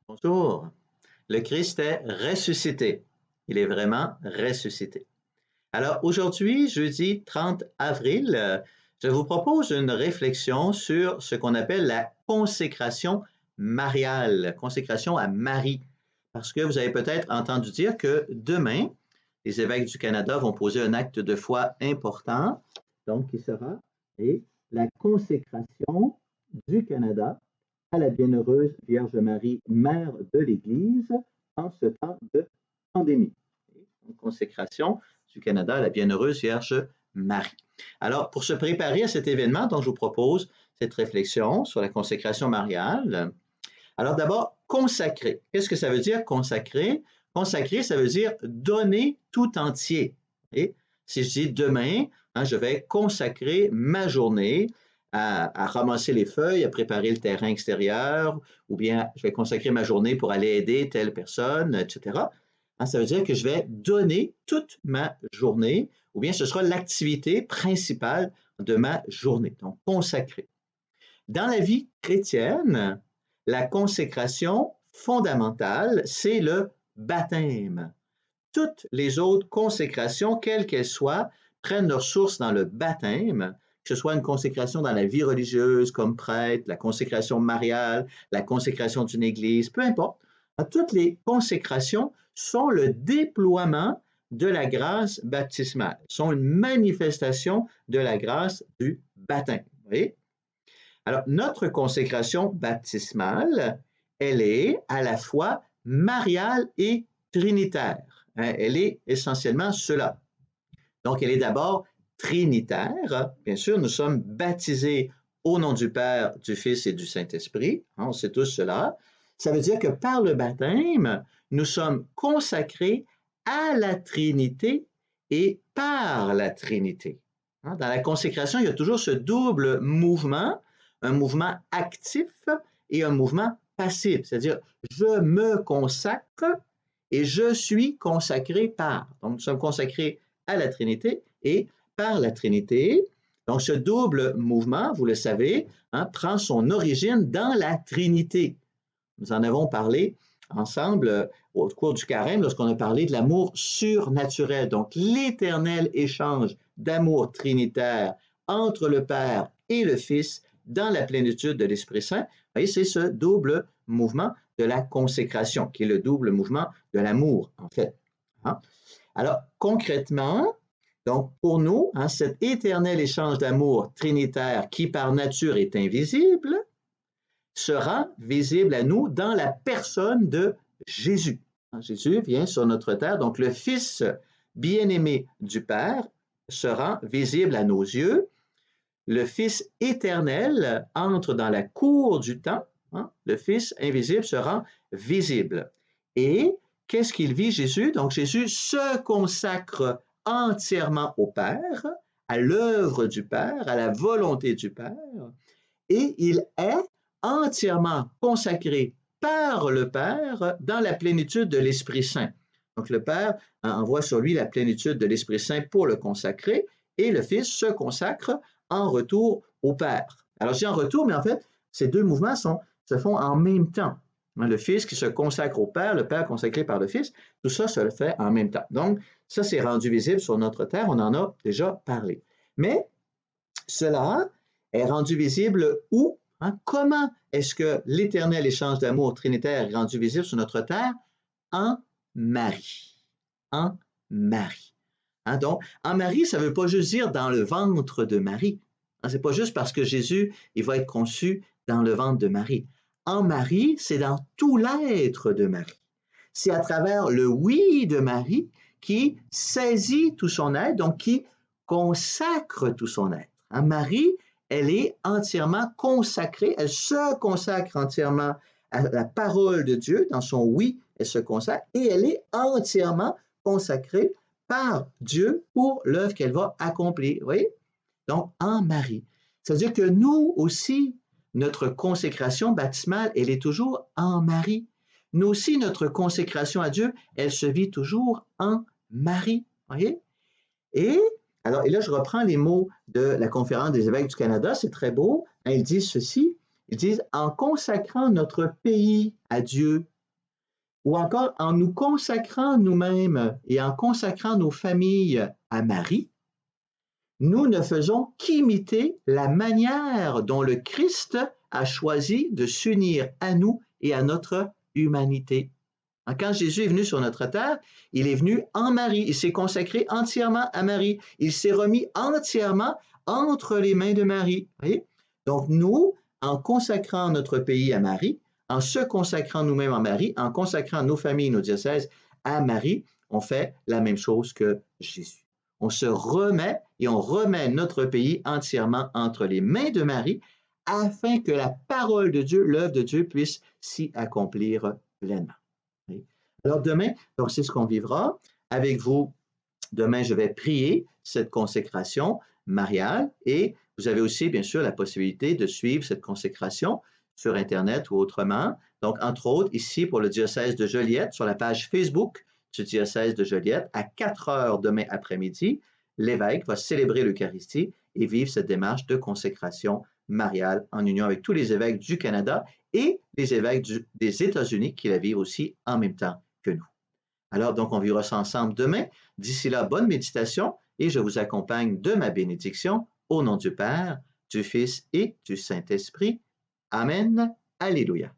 Bonjour. Le Christ est ressuscité. Il est vraiment ressuscité. Alors aujourd'hui, jeudi 30 avril, je vous propose une réflexion sur ce qu'on appelle la consécration mariale, consécration à Marie. Parce que vous avez peut-être entendu dire que demain, les évêques du Canada vont poser un acte de foi important, donc qui sera la consécration du Canada à la bienheureuse Vierge Marie, mère de l'Église, en ce temps de pandémie. Une consécration du Canada à la bienheureuse Vierge Marie. Alors, pour se préparer à cet événement, donc je vous propose cette réflexion sur la consécration mariale. Alors d'abord, consacrer. Qu'est-ce que ça veut dire consacrer? Consacrer, ça veut dire donner tout entier. Et si je dis demain, je vais consacrer ma journée à ramasser les feuilles, à préparer le terrain extérieur, ou bien je vais consacrer ma journée pour aller aider telle personne, etc. Ça veut dire que je vais donner toute ma journée, ou bien ce sera l'activité principale de ma journée. Donc, consacrer. Dans la vie chrétienne, la consécration fondamentale, c'est le baptême. Toutes les autres consécrations, quelles qu'elles soient, prennent leur source dans le baptême, que ce soit une consécration dans la vie religieuse comme prêtre, la consécration mariale, la consécration d'une église, peu importe. Toutes les consécrations sont le déploiement de la grâce baptismale, sont une manifestation de la grâce du baptême. Vous voyez? Alors, notre consécration baptismale, elle est à la fois mariale et trinitaire. Elle est essentiellement cela. Donc, elle est d'abord trinitaire. Bien sûr, nous sommes baptisés au nom du Père, du Fils et du Saint-Esprit. On sait tous cela. Ça veut dire que par le baptême, nous sommes consacrés à la Trinité et par la Trinité. Dans la consécration, il y a toujours ce double mouvement, un mouvement actif et un mouvement passif. C'est-à-dire, je me consacre et je suis consacré par. Donc, nous sommes consacrés à la Trinité et par la Trinité. Donc, ce double mouvement, vous le savez, prend son origine dans la Trinité. Nous en avons parlé ensemble au cours du carême lorsqu'on a parlé de l'amour surnaturel. Donc, l'éternel échange d'amour trinitaire entre le Père et le Fils dans la plénitude de l'Esprit Saint. Et c'est ce double mouvement de la consécration, qui est le double mouvement de l'amour, en fait. Alors, concrètement, donc pour nous, cet éternel échange d'amour trinitaire qui par nature est invisible, sera visible à nous dans la personne de Jésus. Jésus vient sur notre terre, donc le Fils bien-aimé du Père sera visible à nos yeux. Le Fils éternel entre dans la cour du temps. Le Fils invisible sera visible. Et qu'est-ce qu'il vit, Jésus? Donc Jésus se consacre entièrement au Père, à l'œuvre du Père, à la volonté du Père, et il est entièrement consacré par le Père dans la plénitude de l'Esprit Saint. Donc le Père envoie sur lui la plénitude de l'Esprit Saint pour le consacrer, et le Fils se consacre en retour au Père. Alors je dis en retour, mais en fait, ces deux mouvements se font en même temps. Le Fils qui se consacre au Père, le Père consacré par le Fils, tout ça se fait en même temps. Donc, ça, c'est rendu visible sur notre terre, on en a déjà parlé. Mais cela est rendu visible où? Comment est-ce que l'éternel échange d'amour trinitaire est rendu visible sur notre terre? En Marie. En Marie. Donc, en Marie, ça ne veut pas juste dire dans le ventre de Marie. Ce n'est pas juste parce que Jésus, il va être conçu dans le ventre de Marie. En Marie, c'est dans tout l'être de Marie. C'est à travers le oui de Marie qui saisit tout son être, donc qui consacre tout son être. Marie, elle est entièrement consacrée, elle se consacre entièrement à la parole de Dieu, dans son oui, elle se consacre, et elle est entièrement consacrée par Dieu pour l'œuvre qu'elle va accomplir. Vous voyez? Donc, en Marie. C'est-à-dire que nous aussi, notre consécration baptismale, elle est toujours en Marie. Nous aussi, notre consécration à Dieu, elle se vit toujours en Marie. Vous voyez? Et là, je reprends les mots de la Conférence des évêques du Canada, c'est très beau. Ils disent ceci, ils disent « En consacrant notre pays à Dieu ou encore en nous consacrant nous-mêmes et en consacrant nos familles à Marie, nous ne faisons qu'imiter la manière dont le Christ a choisi de s'unir à nous et à notre humanité. Quand Jésus est venu sur notre terre, il est venu en Marie, il s'est consacré entièrement à Marie, il s'est remis entièrement entre les mains de Marie. Voyez? Donc nous, en consacrant notre pays à Marie, en se consacrant nous-mêmes à Marie, en consacrant nos familles, nos diocèses à Marie, on fait la même chose que Jésus. On se remet et on remet notre pays entièrement entre les mains de Marie afin que la parole de Dieu, l'œuvre de Dieu puisse s'y accomplir pleinement. Alors demain, donc c'est ce qu'on vivra avec vous. Demain, je vais prier cette consécration mariale et vous avez aussi, bien sûr, la possibilité de suivre cette consécration sur Internet ou autrement. Donc, entre autres, ici pour le diocèse de Joliette, sur la page Facebook du diocèse de Joliette, à 4 heures demain après-midi, l'évêque va célébrer l'Eucharistie et vivre cette démarche de consécration mariale en union avec tous les évêques du Canada et les évêques des États-Unis qui la vivent aussi en même temps que nous. Alors, donc, on vivra ça ensemble demain. D'ici là, bonne méditation et je vous accompagne de ma bénédiction au nom du Père, du Fils et du Saint-Esprit. Amen. Alléluia.